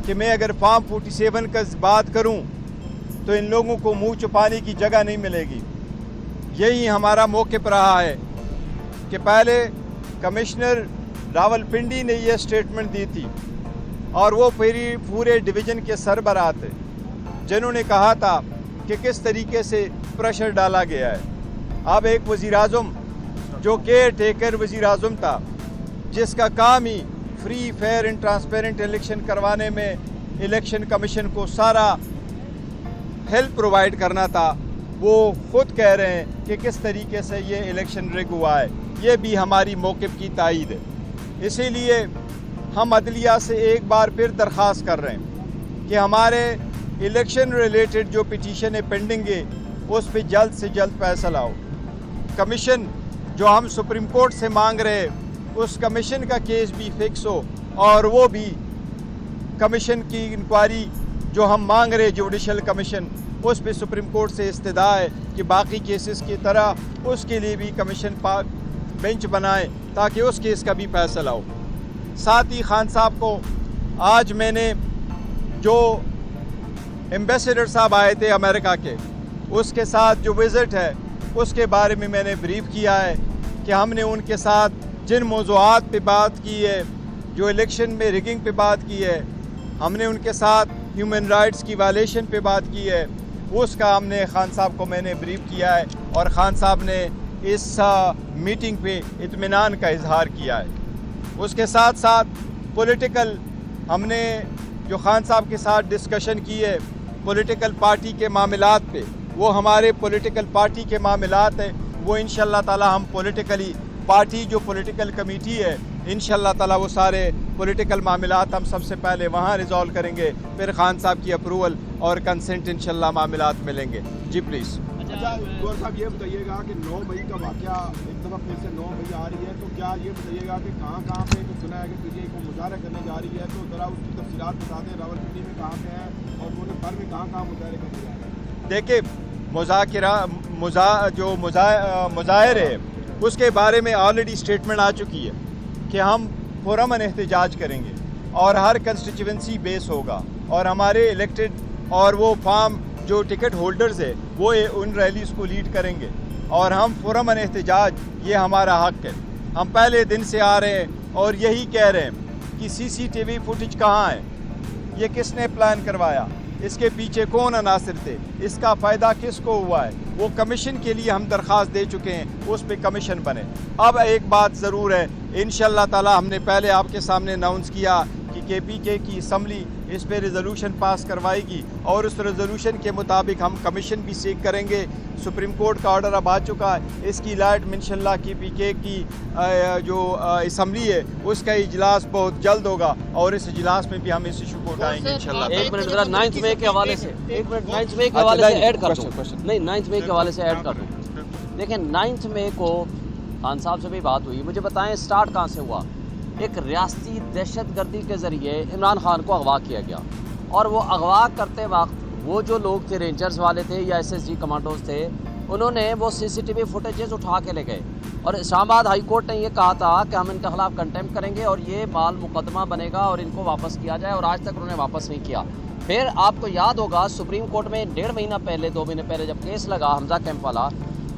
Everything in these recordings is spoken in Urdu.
کہ میں اگر فارم 47 کا بات کروں تو ان لوگوں کو منہ چھپانے کی جگہ نہیں ملے گی. یہی ہمارا موقف رہا ہے کہ پہلے کمشنر راولپنڈی نے یہ اسٹیٹمنٹ دی تھی اور وہ پورے ڈویژن کے سربراہ تھے جنہوں نے کہا تھا کہ کس طریقے سے پریشر ڈالا گیا ہے. اب ایک وزیر اعظم جو کیئر ٹیکر وزیر اعظم تھا, جس کا کام ہی free fair and transparent election کروانے میں الیکشن کمیشن کو سارا ہیلپ پرووائڈ کرنا تھا, وہ خود کہہ رہے ہیں کہ کس طریقے سے یہ الیکشن ریگ ہوا ہے. یہ بھی ہماری موقف کی تائید ہے. اسی لیے ہم عدلیہ سے ایک بار پھر درخواست کر رہے ہیں کہ ہمارے الیکشن ریلیٹڈ جو پٹیشن پینڈنگ ہے اس پہ جلد سے جلد فیصلہ ہو. کمیشن جو ہم سپریم کورٹ سے مانگ رہے اس کمیشن کا کیس بھی فکس ہو, اور وہ بھی کمیشن کی انکوائری جو ہم مانگ رہے جوڈیشل کمیشن, اس پہ سپریم کورٹ سے استدعا ہے کہ باقی کیسز کی طرح اس کے لیے بھی کمیشن بینچ بنائے تاکہ اس کیس کا بھی فیصلہ ہو. ساتھ ہی خان صاحب کو آج میں نے جو ایمبیسیڈر صاحب آئے تھے امریکہ کے, اس کے ساتھ جو وزٹ ہے اس کے بارے میں نے بریف کیا ہے کہ ہم نے ان کے ساتھ جن موضوعات پہ بات کی ہے, جو الیکشن میں ریگنگ پہ بات کی ہے, ہم نے ان کے ساتھ ہیومن رائٹس کی وائلیشن پہ بات کی ہے, اس کا ہم نے خان صاحب کو میں نے بریف کیا ہے اور خان صاحب نے اس میٹنگ پہ اطمینان کا اظہار کیا ہے. اس کے ساتھ ساتھ پولیٹیکل ہم نے جو خان صاحب کے ساتھ ڈسکشن کی ہے پولیٹیکل پارٹی کے معاملات پہ, وہ ہمارے پولیٹیکل پارٹی کے معاملات ہیں, وہ انشاءاللہ تعالی ہم پولیٹیکلی پارٹی جو پولیٹیکل کمیٹی ہے انشاءاللہ تعالی وہ سارے پولیٹیکل معاملات ہم سب سے پہلے وہاں ریزالو کریں گے, پھر خان صاحب کی اپروول اور کنسنٹ انشاءاللہ معاملات ملیں گے. جی پلیز. اچھا گور صاحب یہ بتائیے گا کہ 9 مئی کا واقعہ ایک دفعہ پھر سے 9 مئی آ رہی ہے, تو کیا یہ بتائیے گا کہ کہاں پہ جو سنا ہے کہ پی ٹی آئی کو مظاہرہ کرنے جا رہی ہے, تو ذرا اس کی تفصیلات بتا دیں. راولپنڈی میں کہاں پہ ہیں اور پورے بھر میں کہاں مظاہرے کرنے جا رہے ہیں؟ دیکھیں جو مظاہرے اس کے بارے میں آلریڈی اسٹیٹمنٹ آ چکی ہے کہ ہم پرامن احتجاج کریں گے اور ہر کنسٹیچوئنسی بیس ہوگا, اور ہمارے الیکٹڈ اور وہ فارم جو ٹکٹ ہولڈرز ہے وہ ان ریلیز کو لیڈ کریں گے, اور ہم پرامن احتجاج یہ ہمارا حق ہے. ہم پہلے دن سے آ رہے ہیں اور یہی کہہ رہے ہیں کہ سی سی ٹی وی فوٹیج کہاں ہے, یہ کس نے پلان کروایا, اس کے پیچھے کون عناصر تھے, اس کا فائدہ کس کو ہوا ہے. وہ کمیشن کے لیے ہم درخواست دے چکے ہیں, اس پہ کمیشن بنے. اب ایک بات ضرور ہے, انشاءاللہ تعالی ہم نے پہلے آپ کے سامنے اناؤنس کیا کہ کے پی کے کی اسمبلی اس پہ ریزولوشن پاس کروائے گی, اور اس ریزولوشن کے مطابق ہم کمیشن بھی سیک کریں گے. سپریم کورٹ کا آرڈر اب آ چکا ہے, اس کی لائٹ میں انشاءاللہ کے پی کے کی جو اسمبلی ہے اس کا اجلاس بہت جلد ہوگا, اور اس اجلاس میں بھی ہم اس ایشو کو اٹھائیں گے انشاءاللہ. ایک منٹ ذرا 9 مئی کے حوالے سے, ایک منٹ 9 مئی کے حوالے سے ایڈ کر دوں, نہیں 9 مئی کے حوالے سے ایڈ کر دوں. دیکھیں 9 مئی کو خان صاحب سے بھی بات ہوئی, مجھے بتائیں سٹارٹ کہاں سے ہوا. ایک ریاستی دہشت گردی کے ذریعے عمران خان کو اغوا کیا گیا, اور وہ اغوا کرتے وقت وہ جو لوگ تھے رینجرز والے تھے یا ایس ایس جی کمانڈوز تھے, انہوں نے وہ سی سی ٹی وی فوٹیجز اٹھا کے لے گئے, اور اسلام آباد ہائی کورٹ نے یہ کہا تھا کہ ہم ان کے خلاف کنٹیمپٹ کریں گے اور یہ مال مقدمہ بنے گا اور ان کو واپس کیا جائے, اور آج تک انہوں نے واپس نہیں کیا. پھر آپ کو یاد ہوگا سپریم کورٹ میں 1.5 مہینہ پہلے 2 مہینے پہلے جب کیس لگا حمزہ کیمپ والا,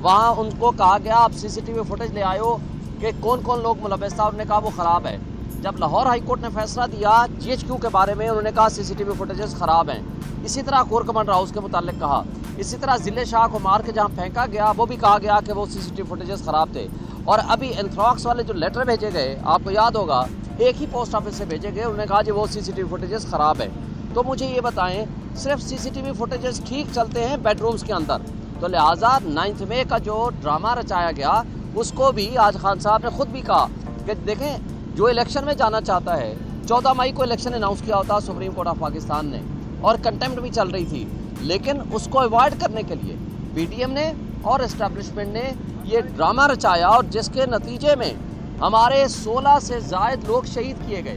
وہاں ان کو کہا گیا آپ سی سی ٹی وی فوٹیج لے آئے ہو کہ کون کون لوگ ملوث تھا, انہوں نے کہا وہ خراب ہے. جب لاہور ہائی کورٹ نے فیصلہ دیا جی ایچ کیو کے بارے میں, انہوں نے کہا سی سی ٹی وی فوٹیجز خراب ہیں. اسی طرح کور کمانڈر ہاؤس کے متعلق کہا, اسی طرح ضلع شاہ کو مار کے جہاں پھینکا گیا وہ بھی کہا گیا کہ وہ سی سی ٹی وی فوٹیجز خراب تھے. اور ابھی اینتھراکس والے جو لیٹر بھیجے گئے آپ کو یاد ہوگا, ایک ہی پوسٹ آفس سے بھیجے گئے, انہوں نے کہا جی وہ سی سی ٹی وی فوٹیجز خراب ہے. تو مجھے یہ بتائیں صرف سی سی ٹی وی فوٹیجز ٹھیک چلتے ہیں بیڈ رومز کے اندر, تو لہٰذا 9 مئی کا جو ڈرامہ رچایا گیا اس کو بھی آج خان صاحب نے خود بھی کہا کہ دیکھیں جو الیکشن میں جانا چاہتا ہے, 14 مئی کو الیکشن اناؤنس کیا ہوتا سپریم کورٹ آف پاکستان نے, اور کنٹیمپٹ بھی چل رہی تھی, لیکن اس کو اوائڈ کرنے کے لیے پی ٹی ایم نے اور اسٹیبلشمنٹ نے یہ ڈرامہ رچایا, اور جس کے نتیجے میں ہمارے 16 سے زائد لوگ شہید کیے گئے.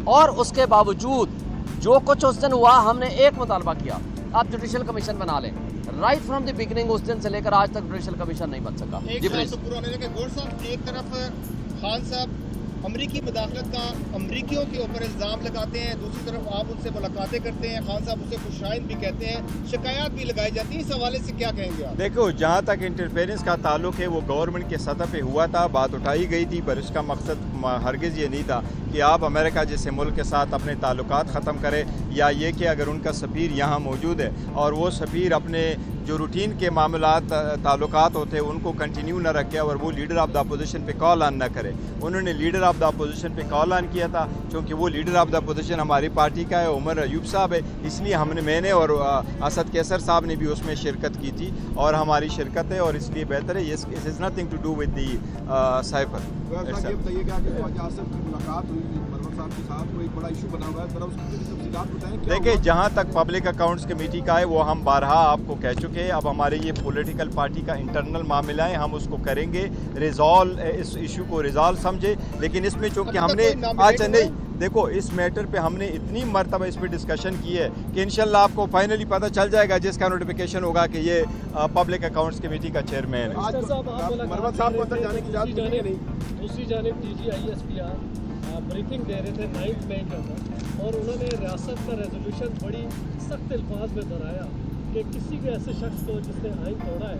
اور اس کے باوجود جو کچھ اس دن ہوا, ہم نے ایک مطالبہ کیا, آپ جوڈیشل کمیشن بنا لیں. رائٹ فرام دی بگننگ اس دن سے لے کر آج تک جوڈیشل کمیشن نہیں بن سکا. ایک طرف خان صاحب امریکی مداخلت کا امریکیوں کے اوپر الزام لگاتے ہیں، دوسری طرف آپ ان سے ملاقاتیں کرتے ہیں، خان صاحب اسے خوشائن بھی کہتے ہیں، شکایات بھی لگائی جاتی ہیں، اس حوالے سے کیا کہیں گے آپ؟ دیکھو، جہاں تک انٹرفیرنس کا تعلق ہے وہ گورنمنٹ کے سطح پہ ہوا تھا، بات اٹھائی گئی تھی، پر اس کا مقصد ہرگز یہ نہیں تھا کہ آپ امریکہ جیسے ملک کے ساتھ اپنے تعلقات ختم کریں، یا یہ کہ اگر ان کا سفیر یہاں موجود ہے اور وہ سفیر اپنے جو روٹین کے معاملات تعلقات ہوتے ہیں ان کو کنٹینیو نہ رکھے اور وہ لیڈر آف دا اپوزیشن پہ کال آن نہ کرے. انہوں نے لیڈر آف دا اپوزیشن پہ کال آن کیا تھا، چونکہ وہ لیڈر آف دا اپوزیشن ہماری پارٹی کا ہے، عمر ایوب صاحب ہے، اس لیے میں نے اور اسد کیسر صاحب نے بھی اس میں شرکت کی تھی اور ہماری شرکت ہے، اور اس لیے بہتر ہے. It is nothing to do with the cipher. یہ بتائیے گا کہ خواجہ آصف کی ملاقات ہوئی مرون صاحب کے ساتھ، وہ ایک بڑا ایشو بنا ہوا ہے، ذرا اس کی تفصیلات بتائیں. دیکھیں، جہاں تک پبلک اکاؤنٹس کمیٹی کا ہے وہ ہم بارہا آپ کو کہہ چکے ہیں. اب ہمارے یہ پولیٹیکل پارٹی کا انٹرنل معاملہ ہے، ہم اس کو کریں گے اس ایشو کو ریزالو سمجھے. لیکن اس میں چونکہ ہم نے نہیں دیکھو، اس میٹر پہ ہم نے اتنی مرتبہ اس پہ ڈسکشن کی ہے کہ انشاءاللہ آپ کو فائنلی پتہ چل جائے گا جس کا نوٹیفیکیشن ہوگا کہ یہ پبلک اکاؤنٹس کمیٹی کا چیئرمین ہے. مرون صاحب کو اندر جانے کی اجازت ملی نہیں. دوسری جانب DGISPR بریفنگ دے رہے تھے 9 مئی کے اندر، اور انہوں نے ریاست کا ریزولوشن بڑی سخت الفاظ میں دہرایا کہ کسی بھی ایسے شخص کو جس نے آئین توڑا ہے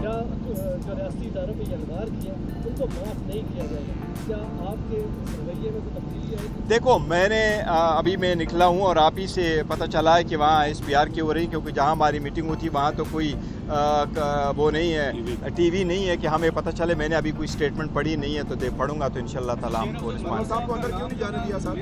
یا جو ریاستی اداروں پہ یلغار کیا ان کو معاف نہیں کیا جائے گا. کیا آپ کے اس رویے میں کوئی تبدیلی آئی؟ دیکھو، میں نے ابھی میں نکلا ہوں اور آپ ہی سے پتہ چلا ہے کہ وہاں SPR کی ہو رہی، کیونکہ جہاں ہماری میٹنگ ہوئی تھی وہاں تو کوئی وہ نہیں ہے، ٹی وی نہیں ہے کہ ہمیں پتہ چلے. میں نے ابھی کوئی اسٹیٹمنٹ پڑھی نہیں ہے، تو پڑھوں گا تو انشاءاللہ تعالیٰ ہم کو مرون صاحب کو اندر کیوں نہیں جانے دیا سر؟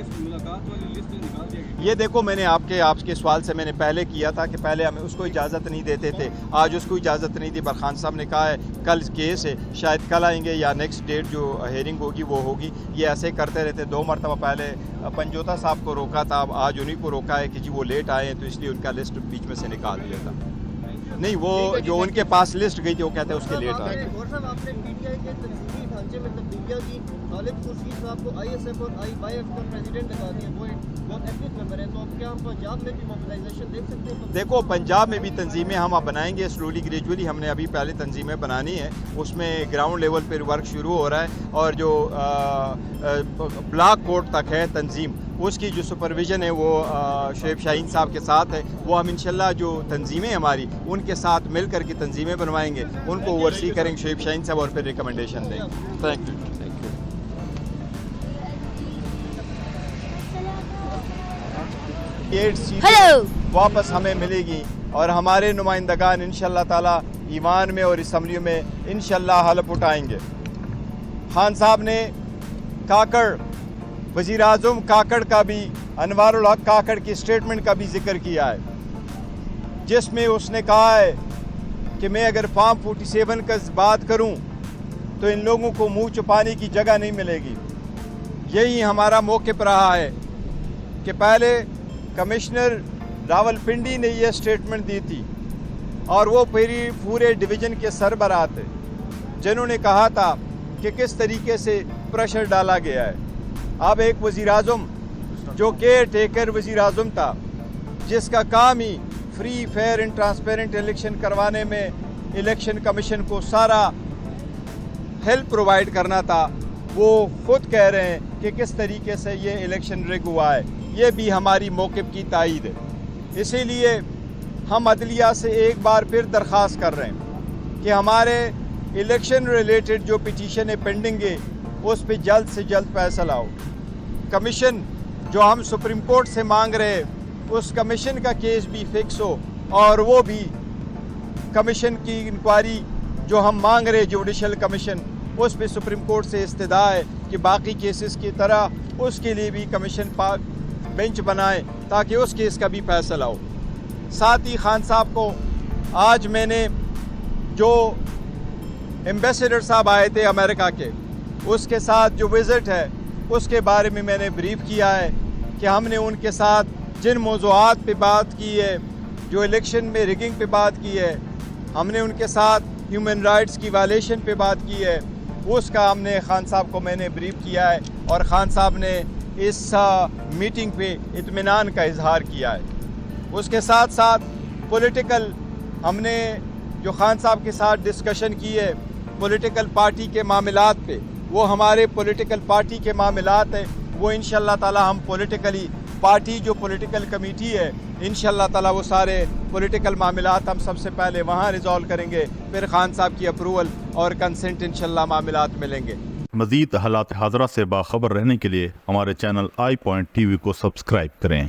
یہ دیکھو، میں نے آپ کے سوال سے میں نے پہلے کیا تھا کہ پہلے ہمیں اس کو اجازت نہیں دیتے تھے، آج اس کو اجازت نہیں دی. پر خان صاحب نے کہا ہے کل کیس ہے، شاید کل آئیں گے یا نیکسٹ ڈیٹ جو ہیئرنگ ہوگی وہ ہوگی. یہ ایسے کرتے رہتے. 2 مرتبہ پہلے پنجوتا صاحب کو روکا تھا، اب آج انہیں کو روکا ہے کہ جی وہ لیٹ آئے ہیں، تو اس لیے ان کا لسٹ بیچ میں سے نکال دیا تھا. نہیں، وہ جو ان کے پاس لسٹ گئی تھی وہ کہتے ہیں اس کے لیٹ آئے. آپ نے PTI کے تنظیمی ڈھانچے میں تبدیلیاں کی، خالد خورشید صاحب کو ISF اور IYF کا پریزیڈنٹ لگا دیا، وہ ایتھنک ممبر ہے، تو اب کیا ہم پنجاب میں بھی موبلائزیشن دیکھ سکتے ہیں؟ دیکھو، پنجاب میں بھی تنظیمیں ہم اب بنائیں گے سلولی گریجولی. ہم نے ابھی پہلے تنظیمیں بنانی ہے، اس میں گراؤنڈ لیول پہ ورک شروع ہو رہا ہے، اور جو بلاک کوٹ تک ہے تنظیم، اس کی جو سپرویژن ہے وہ شعیب شاہین صاحب کے ساتھ ہے. وہ ہم انشاءاللہ جو تنظیمیں ہماری ان کے ساتھ مل کر کے تنظیمیں بنوائیں گے، ان کو اوورسی کریں گے شعیب شاہین صاحب، اور پھر ریکمنڈیشن دیں گے. Thank you. ہیلو، واپس ہمیں ملے گی، اور ہمارے نمائندگان انشاءاللہ تعالی ایوان میں اور اسمبلیوں میں انشاءاللہ حلف اٹھائیں گے. خان صاحب نے کاکڑ، وزیر اعظم کاکڑ کا بھی، انوار الحق کاکڑ کی اسٹیٹمنٹ کا بھی ذکر کیا ہے، جس میں اس نے کہا ہے کہ میں اگر فارم 47 کا بات کروں تو ان لوگوں کو منہ چھپانے کی جگہ نہیں ملے گی. یہی ہمارا موقف رہا ہے کہ پہلے کمشنر راول پنڈی نے یہ اسٹیٹمنٹ دی تھی، اور وہ پورے ڈویژن کے سربراہ تھے جنہوں نے کہا تھا کہ کس طریقے سے پریشر ڈالا گیا ہے. اب ایک وزیر اعظم جو کیئر ٹیکر وزیر اعظم تھا، جس کا کام ہی free fair and transparent election کروانے میں الیکشن کمیشن کو سارا ہیلپ پرووائڈ کرنا تھا، وہ خود کہہ رہے ہیں کہ کس طریقے سے یہ الیکشن ریگ ہوا ہے. یہ بھی ہماری موقف کی تائید ہے. اسی لیے ہم عدلیہ سے ایک بار پھر درخواست کر رہے ہیں کہ ہمارے الیکشن ریلیٹڈ جو پٹیشن پینڈنگ ہے اس پہ جلد سے جلد فیصلہ ہو. کمیشن جو ہم سپریم کورٹ سے مانگ رہے اس کمیشن کا کیس بھی فکس ہو، اور وہ بھی کمیشن کی انکوائری جو ہم مانگ رہے جوڈیشل کمیشن، اس پہ سپریم کورٹ سے استدعا ہے کہ باقی کیسز کی طرح اس کے لیے بھی کمیشن بینچ بنائے تاکہ اس کیس کا بھی فیصلہ ہو. ساتھ ہی خان صاحب کو آج میں نے جو ایمبیسیڈر صاحب آئے تھے امریکہ کے، اس کے ساتھ جو وزٹ ہے اس کے بارے میں نے بریف کیا ہے کہ ہم نے ان کے ساتھ جن موضوعات پہ بات کی ہے، جو الیکشن میں ریگنگ پہ بات کی ہے، ہم نے ان کے ساتھ ہیومن رائٹس کی وائلیشن پہ بات کی ہے، اس کا ہم نے خان صاحب کو میں نے بریف کیا ہے، اور خان صاحب نے اس میٹنگ پہ اطمینان کا اظہار کیا ہے. اس کے ساتھ ساتھ پولیٹیکل ہم نے جو خان صاحب کے ساتھ ڈسکشن کی ہے پولیٹیکل پارٹی کے معاملات پہ، وہ ہمارے پولیٹیکل پارٹی کے معاملات ہیں، وہ انشاءاللہ تعالی ہم پولیٹیکلی پارٹی جو پولیٹیکل کمیٹی ہے انشاءاللہ تعالی وہ سارے پولیٹیکل معاملات ہم سب سے پہلے وہاں ریزالو کریں گے، پھر خان صاحب کی اپروول اور کنسنٹ انشاءاللہ معاملات ملیں گے۔ مزید حالات حاضرہ سے باخبر رہنے کے لیے ہمارے channel I point T V کو سبسکرائب کریں۔